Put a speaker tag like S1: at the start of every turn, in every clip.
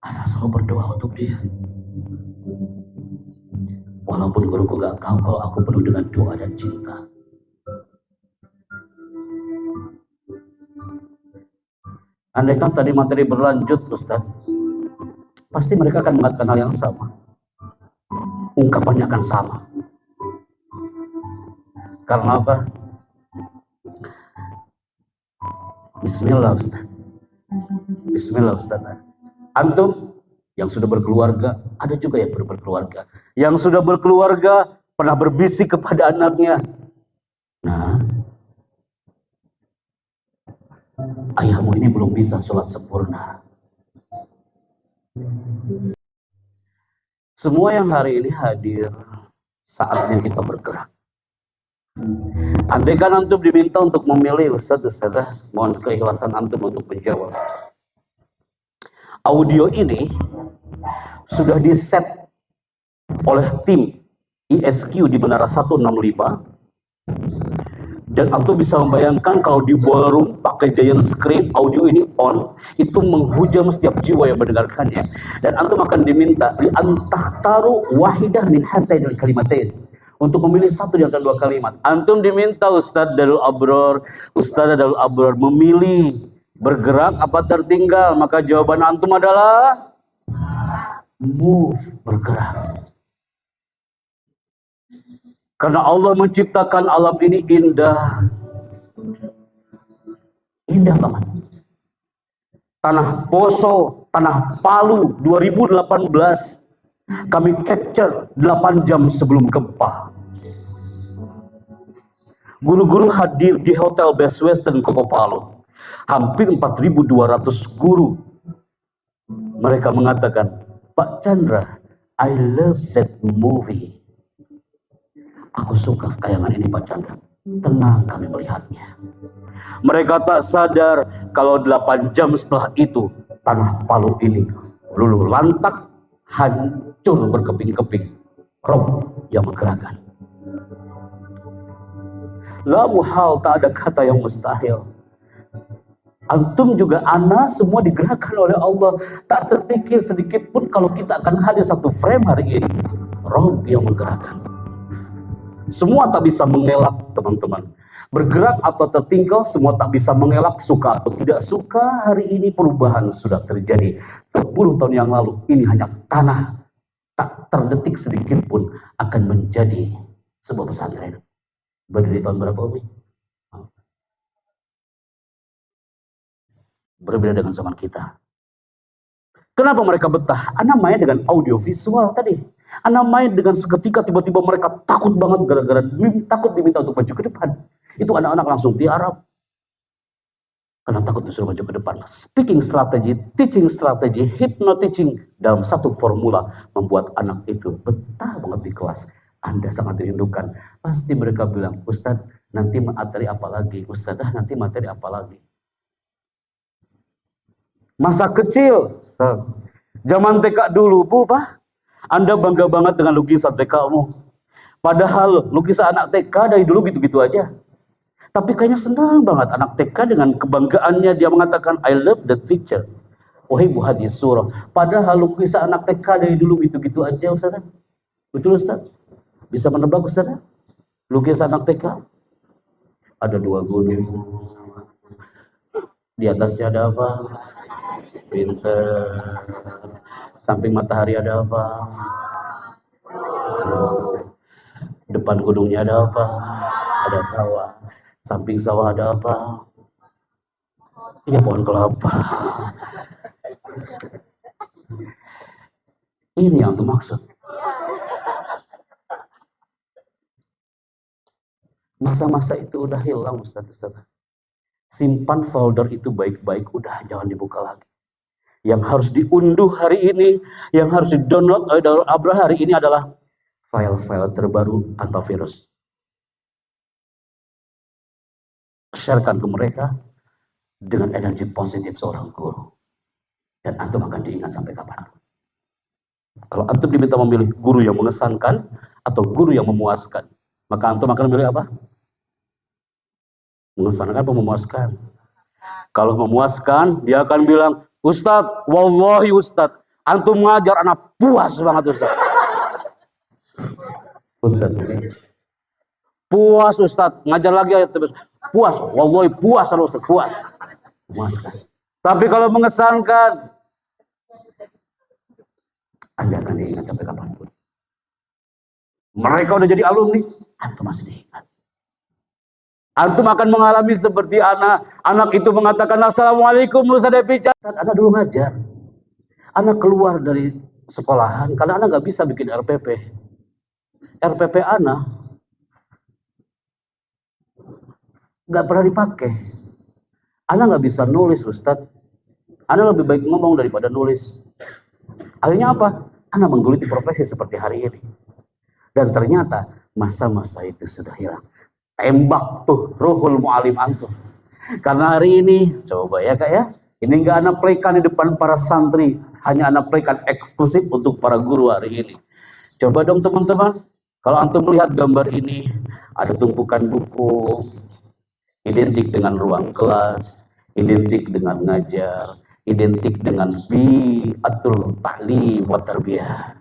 S1: Ana selalu berdoa untuk dia. Walaupun guruku gak tahu kalau aku penuh dengan doa dan cinta. Andai kan tadi materi berlanjut, Ustaz, pasti mereka akan mengatakan hal yang sama. Ungkapannya akan sama. Karena apa? Bismillah, Ustaz. Bismillah, Ustaz. Antum yang sudah berkeluarga, ada juga yang belum berkeluarga. Yang sudah berkeluarga pernah berbisik kepada anaknya, nah, ayahmu ini belum bisa sholat sempurna. Semua yang hari ini hadir, saatnya kita bergerak. Andai kan antum diminta untuk memilih, Ustaz, mohon keikhlasan antum untuk menjawab. Audio ini sudah diset oleh tim ISQ di Menara 165, dan antum bisa membayangkan kalau di ballroom pakai giant screen, audio ini on, itu menghujam setiap jiwa yang mendengarkannya. Dan antum akan diminta di antahtaru wahidah min hatain kalimatain, untuk memilih satu di antara dua kalimat. Antum diminta, Ustadz Darul Abror memilih bergerak apa tertinggal, maka jawaban antum adalah move, bergerak. Karena Allah menciptakan alam ini indah. Indah banget. Tanah Poso, Tanah Palu 2018 kami capture 8 jam sebelum gempa. Guru-guru hadir di Hotel Best Western Koko Palu. Hampir 4.200 guru. Mereka mengatakan, Pak Chandra, I love that movie. Aku suka tayangan ini, Pak Chandra. Tenang kami melihatnya. Mereka tak sadar kalau 8 jam setelah itu, Tanah Palu ini luluh lantak, hancur berkeping-keping. Rob yang menggerakkan. La muhal, tak ada kata yang mustahil. Antum juga ana semua digerakkan oleh Allah. Tak terpikir sedikit pun kalau kita akan hadir satu frame hari ini. Rob yang menggerakkan. Semua tak bisa mengelak, teman-teman. Bergerak atau tertinggal, semua tak bisa mengelak. Suka atau tidak suka, hari ini perubahan sudah terjadi. 10 tahun yang lalu, ini hanya tanah. Tak terdetik sedikit pun akan menjadi sebuah pesantren. Berdiri tahun berapa, Umi? Berbeda dengan zaman kita. Kenapa mereka betah? Ana main dengan audio visual tadi. Ana main dengan seketika tiba-tiba mereka takut banget gara-gara takut diminta untuk maju ke depan. Itu anak-anak langsung tiarap. Karena takut disuruh maju ke depan. Speaking strategy, teaching strategy, hypno-teaching dalam satu formula membuat anak itu betah banget di kelas. Anda sangat dirindukan. Pasti mereka bilang, Ustadz, nanti materi apa lagi? Ustadzah, nanti materi apa lagi? Masa kecil, zaman TK dulu, Bu, Pak, Anda bangga banget dengan lukisan TK-mu. Padahal lukisan anak TK dari dulu gitu-gitu aja. Tapi kayaknya senang banget anak TK dengan kebanggaannya dia mengatakan, I love that picture. Uhibbu hadhihi surah. Padahal lukisan anak TK dari dulu gitu-gitu aja, Ustaz. Betul, Ustaz? Bisa menebak, Ustaz? Lukisan anak TK? Ada 2 gunung. Di atasnya ada apa? Pinter. Samping matahari ada apa? Depan gunungnya ada apa? Ada sawah. Samping sawah ada apa? Ya, pohon kelapa. Ini yang dimaksud. Masa-masa itu udah hilang, Ustaz. Simpan folder itu baik-baik, udah jangan dibuka lagi. Yang harus diunduh hari ini, yang harus di-download oleh Darul Abror hari ini adalah file-file terbaru tanpa virus. Sharekan ke mereka dengan energi positif seorang guru. Dan antum akan diingat sampai kapan. Kalau antum diminta memilih guru yang mengesankan atau guru yang memuaskan, maka antum akan memilih apa? Mengesankan atau memuaskan? Kalau memuaskan, dia akan bilang, Ustadz, wallahi Ustadz, Antum ngajar anak puas banget Ustaz. Puas Ustaz, ngajar lagi ayat terus. Puas, wallahi puas Ustaz, puas. Puas kan. Tapi kalau mengesankan, Anda akan diingat sampai kapanpun. Mereka udah jadi alumni, antum masih diingat. Antum akan mengalami seperti anak itu mengatakan Assalamualaikum Ustaz Devi. Anak dulu ngajar. Anak keluar dari sekolahan karena anak nggak bisa bikin RPP. RPP anak nggak pernah dipakai. Anak nggak bisa nulis Ustaz. Anak lebih baik ngomong daripada nulis. Akhirnya apa? Anak menggeluti profesi seperti hari ini. Dan ternyata masa-masa itu sudah hilang. Tembak tuh ruhul mu'alim antum. Karena hari ini, coba ya kak ya, ini nggak anak playkan di depan para santri, hanya anak playkan eksklusif untuk para guru hari ini. Coba dong teman-teman, kalau antum melihat gambar ini, ada tumpukan buku, identik dengan ruang kelas, identik dengan ngajar, identik dengan bi'atul ta'lim wa tarbiyah.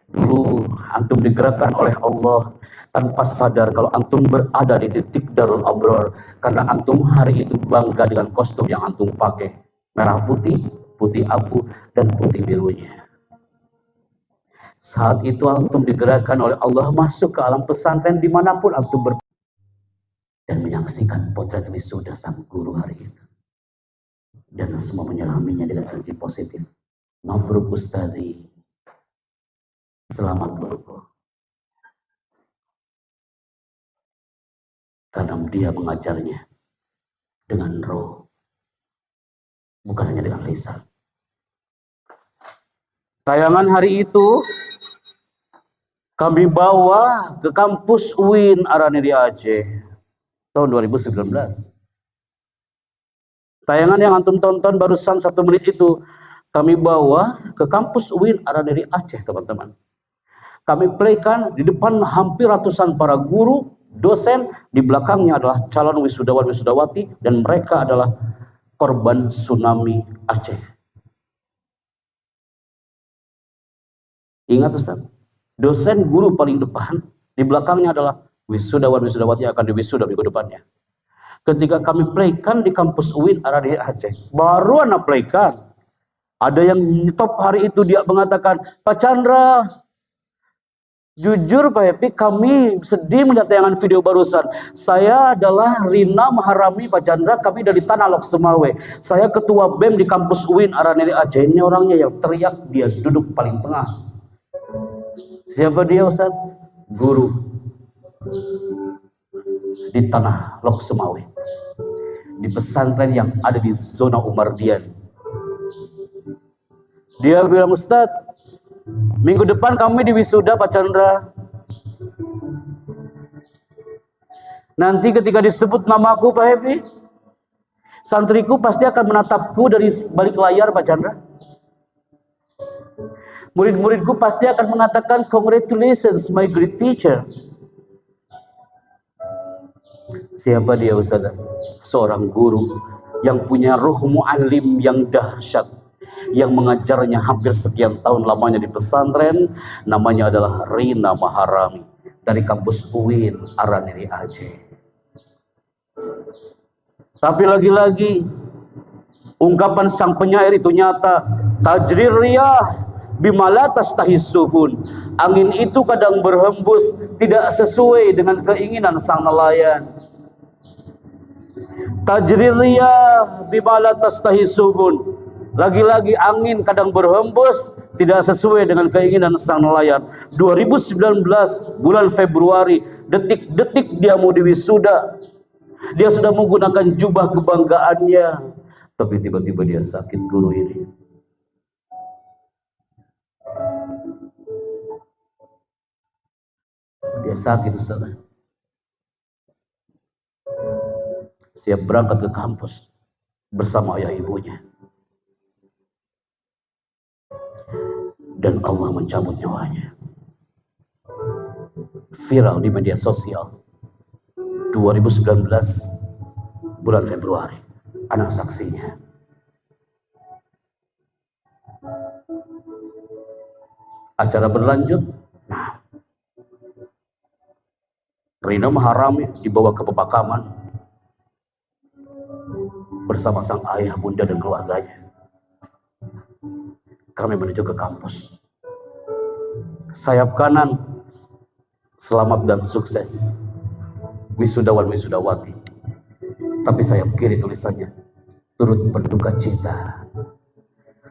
S1: Dulu antum digerakkan oleh Allah tanpa sadar kalau antum berada di titik Darul Abrar karena antum hari itu bangga dengan kostum yang antum pakai, merah putih, putih abu dan putih birunya. Saat itu antum digerakkan oleh Allah masuk ke alam pesantren dimanapun antum dan menyaksikan potret wisuda sang guru hari itu, dan semua menyelaminya dengan energi positif. Mabruk Ustadzi, selamat guruku. Karena dia mengajarnya dengan roh, bukan hanya dengan lisan. Tayangan hari itu kami bawa ke kampus UIN Araniri Aceh tahun 2019. Tayangan yang antum tonton barusan 1 menit itu kami bawa ke kampus UIN Araniri Aceh, teman-teman. Kami playkan di depan hampir ratusan para guru, dosen, di belakangnya adalah calon wisudawan wisudawati, dan mereka adalah korban tsunami Aceh. Ingat Ustaz, dosen guru paling depan, di belakangnya adalah wisudawan wisudawati yang akan diwisuda minggu depannya. Ketika kami playkan di kampus UIN Araniri Aceh, baru anak playkan, ada yang top hari itu dia mengatakan, Pak Chandra, jujur Pak Epi, kami sedih melihat tayangan video barusan. Saya adalah Rina Maharami Pak Chandra, kami dari Tanah Lok Semawe. Saya ketua BEM di kampus UIN Araniri Aceh. Ini orangnya yang teriak, dia duduk paling tengah. Siapa dia Ustaz? Guru di Tanah Lok Semawe, di pesantren yang ada di zona Umardian. Dia bilang, Ustaz, minggu depan kami di wisuda Pak Chandra. Nanti ketika disebut namaku Pak Happy, santriku pasti akan menatapku dari balik layar Pak Chandra. Murid-muridku pasti akan mengatakan, congratulations my great teacher. Siapa dia Ustaz? Seorang guru yang punya ruh mu'alim yang dahsyat, yang mengajarnya hampir sekian tahun lamanya di pesantren. Namanya adalah Rina Maharami dari kampus UIN Araniri Aceh. Tapi lagi-lagi ungkapan sang penyair itu nyata. Tajrir riyah bimala tastahis sufun. Angin itu kadang berhembus tidak sesuai dengan keinginan sang nelayan. Tajrir riyah bimala tastahis sufun. Lagi-lagi angin kadang berhembus tidak sesuai dengan keinginan sang nelayan. 2019 bulan Februari, detik-detik dia mau diwisuda. Dia sudah menggunakan jubah kebanggaannya, tapi tiba-tiba dia sakit guru ini. Dia sakit Ustaz. Siap berangkat ke kampus bersama ayah ibunya. Dan Allah mencabut nyawanya. Viral di media sosial 2019 bulan Februari. Anak saksinya. Acara berlanjut. Nah, Rina Maharami dibawa ke pemakaman bersama sang ayah, bunda, dan keluarganya. Kami menuju ke kampus. Sayap kanan, selamat dan sukses, wisudawan wisudawati. Tapi sayap kiri tulisannya, turut berduka cita,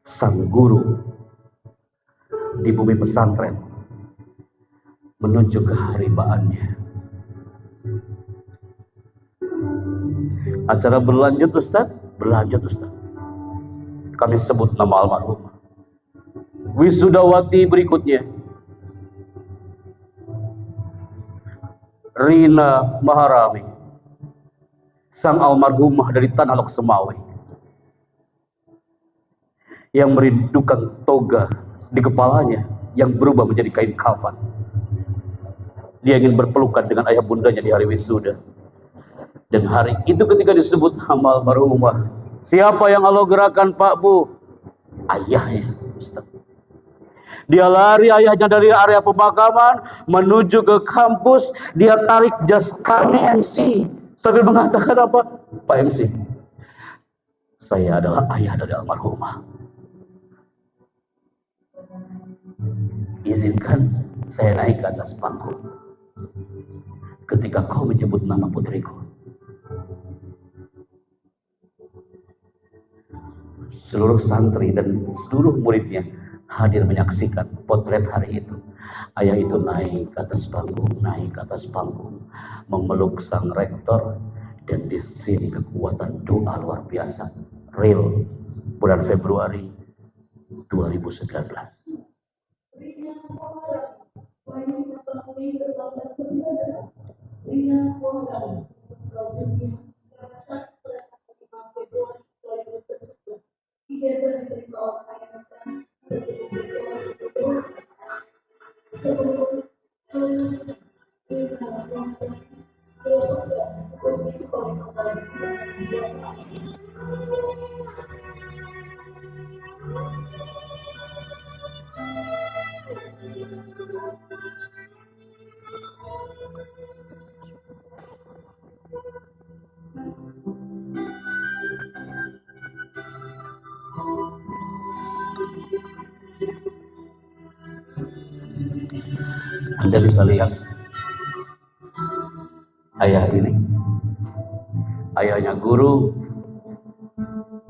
S1: sang guru di bumi pesantren menuju keharibaannya. Acara berlanjut Ustaz, berlanjut Ustaz. Kami sebut nama almarhumah. Wisudawati berikutnya, Rina Maharami, sang almarhumah dari Tanah Lok Semawe, yang merindukan toga di kepalanya yang berubah menjadi kain kafan. Dia ingin berpelukan dengan ayah bundanya di hari wisuda. Dan hari itu ketika disebut nama almarhumah, siapa yang Allah gerakan Pak Bu? Ayahnya Ustaz. Dia lari ayahnya dari area pemakaman menuju ke kampus. Dia tarik jas kami MC sambil mengatakan apa? Pak MC, saya adalah ayah dari almarhumah. Izinkan saya naik ke atas panggung ketika kau menyebut nama putriku. Seluruh santri dan seluruh muridnya hadir menyaksikan potret hari itu. Ayah itu naik ke atas panggung, naik ke atas panggung, memeluk sang rektor, dan di sini kekuatan doa luar biasa, real, bulan Februari 2019. Anda bisa lihat ayah ini, ayahnya guru,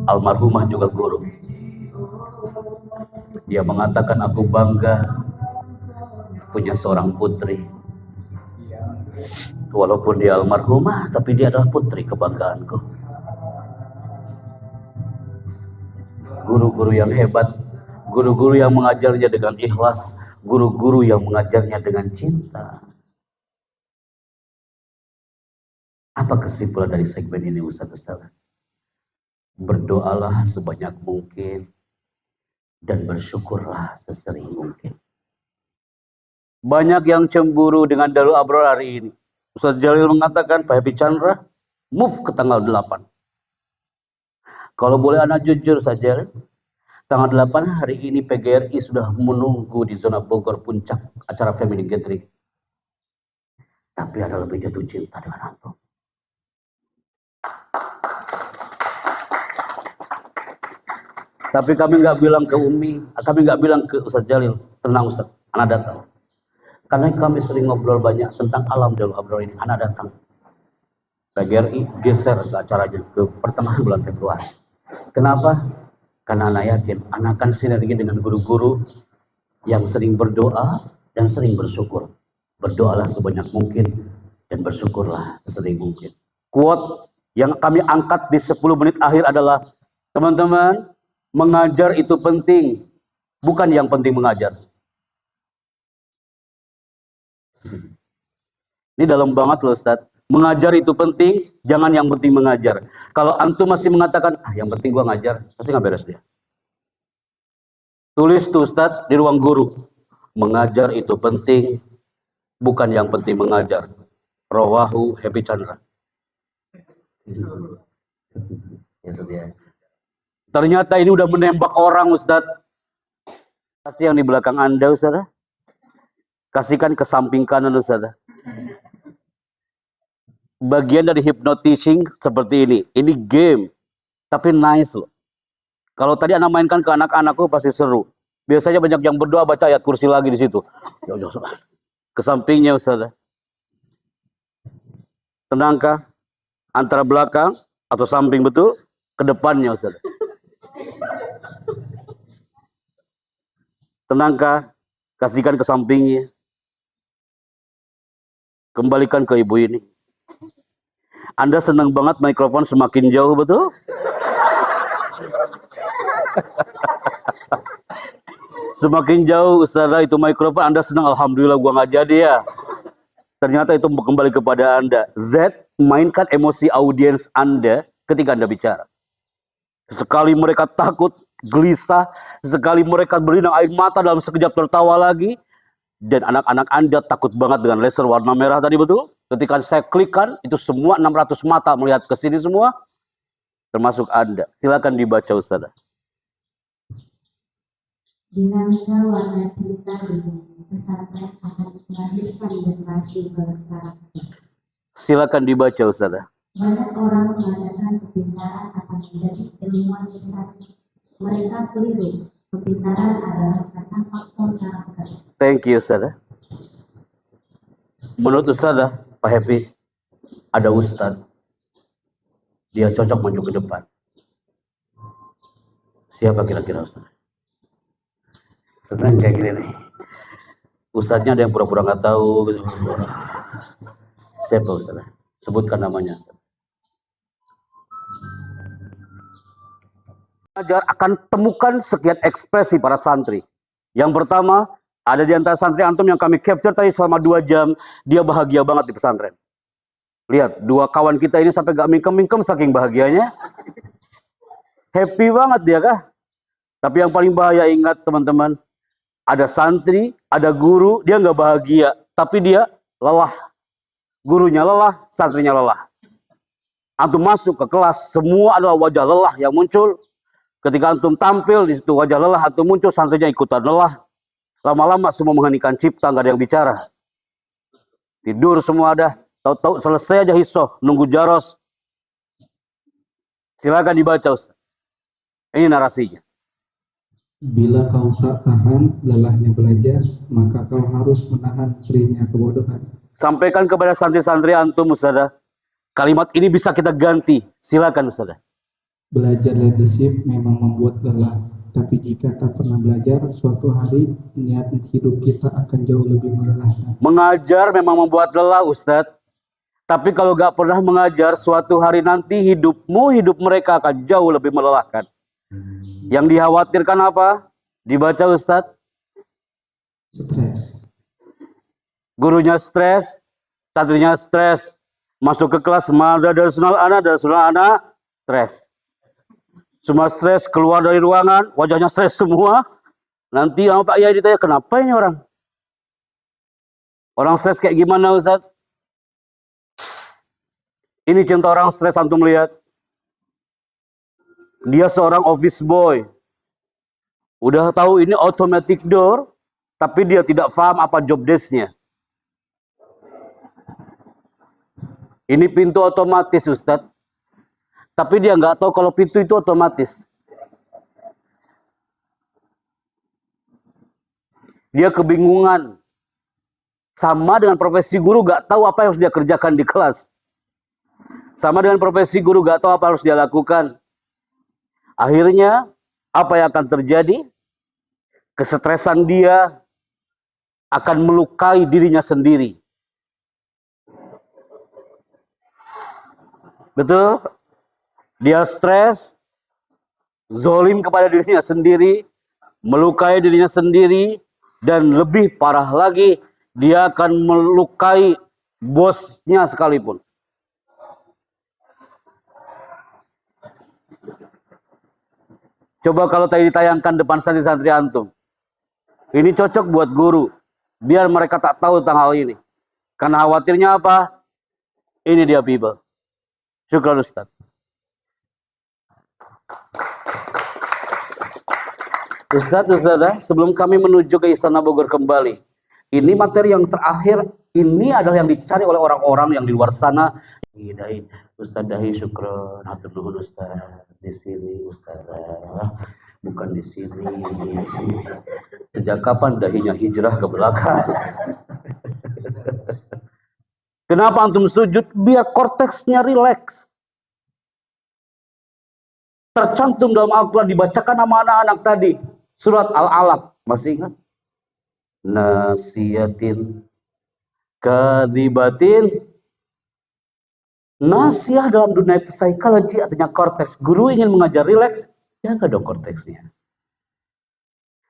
S1: almarhumah juga guru. Dia mengatakan, aku bangga punya seorang putri. Walaupun dia almarhumah, tapi dia adalah putri kebanggaanku. Guru-guru yang hebat, guru-guru yang mengajarnya dengan ikhlas, guru-guru yang mengajarnya dengan cinta. Apa kesimpulan dari segmen ini Ustaz-Ustaz? Berdoalah sebanyak mungkin dan bersyukurlah sesering mungkin. Banyak yang cemburu dengan Darul Abrar hari ini. Ustaz Jalil mengatakan, Pak Happy Chandra move ke tanggal 8. Kalau boleh anak jujur saja, tanggal 8 hari ini PGRI sudah menunggu di zona Bogor puncak acara Family Gathering. Tapi ada lebih jatuh cinta dengan antum. Tapi kami nggak bilang ke Umi, kami nggak bilang ke Ustaz Jalil, tenang Ustaz, anak datang. Karena kami sering ngobrol banyak tentang alam Darul Abrar ini, anak datang. PGRI geser ke acaranya ke pertengahan bulan Februari. Kenapa? Karena anak yakin anak akan sinergi dengan guru-guru yang sering berdoa dan sering bersyukur. Berdoalah sebanyak mungkin dan bersyukurlah sesering mungkin. Quote yang kami angkat di 10 menit akhir adalah, teman-teman, mengajar itu penting, bukan yang penting mengajar. Ini dalam banget loh Ustaz. Mengajar itu penting, jangan yang penting mengajar. Kalau antum masih mengatakan, yang penting gua ngajar, pasti nggak beres dia. Tulis tuh Ustaz di ruang guru. Mengajar itu penting, bukan yang penting mengajar. Rawahu Happy Chandra. Ya, ternyata ini udah menembak orang Ustaz. Kasih yang di belakang Anda, Ustaz. Kasihkan ke samping kanan, Ustaz. Bagian dari hypnotizing seperti ini. Ini game, tapi nice loh. Kalau tadi Anda mainkan ke anak-anakku pasti seru. Biasanya banyak yang berdoa baca ayat kursi lagi di situ. Ke sampingnya, Ustaz. Tenangkah? Antara belakang atau samping betul? Ke depannya, Ustaz. Tenangkah? Kasihkan ke sampingnya. Kembalikan ke ibu ini. Anda senang banget mikrofon semakin jauh, betul? Semakin jauh, Ustazah, itu mikrofon Anda senang. Alhamdulillah gua nggak jadi ya. Ternyata itu kembali kepada Anda. That mainkan emosi audiens Anda ketika Anda bicara. Sekali mereka takut, gelisah, sekali mereka berlinang air mata dalam sekejap tertawa lagi, dan anak-anak Anda takut banget dengan laser warna merah tadi, betul? Ketika saya klikkan, itu semua 600 mata melihat ke sini semua, termasuk Anda. Silakan dibaca, Ustaz.
S2: Dinamika warna cerita ini pesantren akan melahirkan generasi berkarakter.
S1: Silakan dibaca, Ustaz.
S2: Banyak orang mengatakan kepintaran akan menjadi ilmuwan besar. Mereka keliru. Kepintaran adalah karena faktor karakter.
S1: Thank you, Ustaz. Menurut Ustaz, Pak Happy, ada Ustaz. Dia cocok maju ke depan. Siapa kira-kira Ustaz? Senang kayak gini nih. Ustaznya ada yang pura-pura nggak tahu gitu. Siapa Ustaz? Sebutkan namanya. Ajar akan temukan sekian ekspresi para santri. Yang pertama, ada di antara santri antum yang kami capture tadi selama 2 jam, dia bahagia banget di pesantren. Lihat, 2 kawan kita ini sampai gak mingkem-mingkem saking bahagianya. Happy banget dia kah? Tapi yang paling bahaya, ingat teman-teman, ada santri, ada guru, dia nggak bahagia, tapi dia lelah. Gurunya lelah, santrinya lelah. Antum masuk ke kelas, semua adalah wajah lelah yang muncul. Ketika antum tampil di situ, wajah lelah antum muncul, santrinya ikutan lelah. Lama-lama semua mengheningkan cipta, nggak ada yang bicara. Tidur semua ada. Tahu-tahu selesai aja hisoh, nunggu jaros. Silakan dibaca, Ustaz. Ini narasinya.
S3: Bila kau tak tahan lelahnya belajar, maka kau harus menahan perihnya kebodohan.
S1: Sampaikan kepada santri-santri antum, Ustaz. Kalimat ini bisa kita ganti. Silakan, Ustaz.
S3: Belajar leadership memang membuat lelah, tapi jika tak pernah belajar, suatu hari niat hidup kita akan jauh lebih melelahkan. Mengajar
S1: memang membuat lelah, Ustaz. Tapi kalau gak pernah mengajar, suatu hari nanti hidup mereka akan jauh lebih melelahkan. Yang dikhawatirkan apa? Dibaca, Ustaz.
S3: Stres.
S1: Gurunya stres, santrinya stres. Masuk ke kelas, Darsul anak, stres. Semua stres, keluar dari ruangan, wajahnya stres semua. Nanti sama Pak Yai ditanya, kenapa ini orang? Orang stres kayak gimana, Ustaz? Ini contoh orang stres, antum lihat. Dia seorang office boy. Udah tahu ini automatic door, tapi dia tidak paham apa job desk-nya. Ini pintu otomatis, Ustaz. Tapi dia nggak tahu kalau pintu itu otomatis. Dia kebingungan. Sama dengan profesi guru, nggak tahu apa yang harus dia kerjakan di kelas. Sama dengan profesi guru, nggak tahu apa harus dia lakukan. Akhirnya, apa yang akan terjadi? Kesetresan dia akan melukai dirinya sendiri. Betul? Dia stres, zolim kepada dirinya sendiri, melukai dirinya sendiri, dan lebih parah lagi, dia akan melukai bosnya sekalipun. Coba kalau tadi ditayangkan depan santri-santri antum. Ini cocok buat guru, biar mereka tak tahu tentang hal ini. Karena khawatirnya apa? Ini dia people. Syukran Ustaz. Ustadz, sebelum kami menuju ke Istana Bogor kembali, ini materi yang terakhir, ini adalah yang dicari oleh orang-orang yang di luar sana. Ustadz Dahi syukron, hatur nuhun Ustadz, di sini Ustadz, bukan di sini. Sejak kapan dahinya hijrah ke belakang? Kenapa antum sujud? Biar korteksnya rileks. Tercantum dalam Al-Quran, dibacakan nama anak-anak tadi. Surat Al-Alaq, masih ingat? Nasiyatin, kadibatin. Nasiah dalam dunia psikologi artinya korteks. Guru ingin mengajar rileks, jaga dong korteksnya.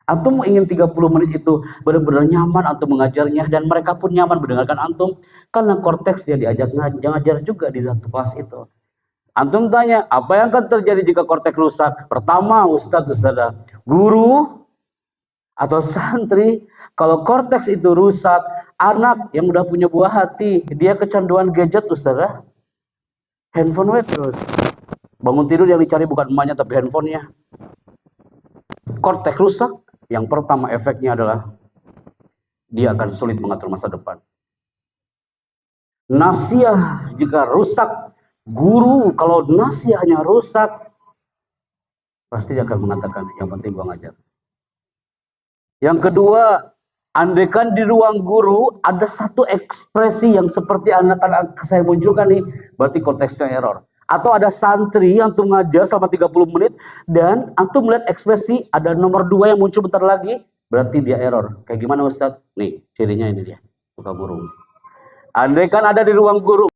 S1: Antum ingin 30 menit itu benar-benar nyaman antum mengajarnya, dan mereka pun nyaman mendengarkan antum, karena korteks dia diajak ngajar juga di satu kelas itu. Antum tanya, apa yang akan terjadi jika korteks rusak? Pertama, Ustadz, guru atau santri, kalau korteks itu rusak, anak yang udah punya buah hati, dia kecanduan gadget, Ustadz, handphone terus. Bangun tidur yang dicari bukan emaknya tapi handphonenya. Korteks rusak, yang pertama efeknya adalah dia akan sulit mengatur masa depan. Nasiah jika rusak, guru kalau nasihatnya rusak, pasti dia akan mengatakan yang penting gua ngajar. Yang kedua, andaikan di ruang guru ada satu ekspresi yang seperti anak-anak saya munculkan nih, berarti konteksnya error. Atau ada santri yang antum ngajar selama 30 menit dan antum melihat ekspresi ada nomor 2 yang muncul bentar lagi, berarti dia error. Kayak gimana Ustadz? Nih, cirinya ini dia, suka burung. Andaikan ada di ruang guru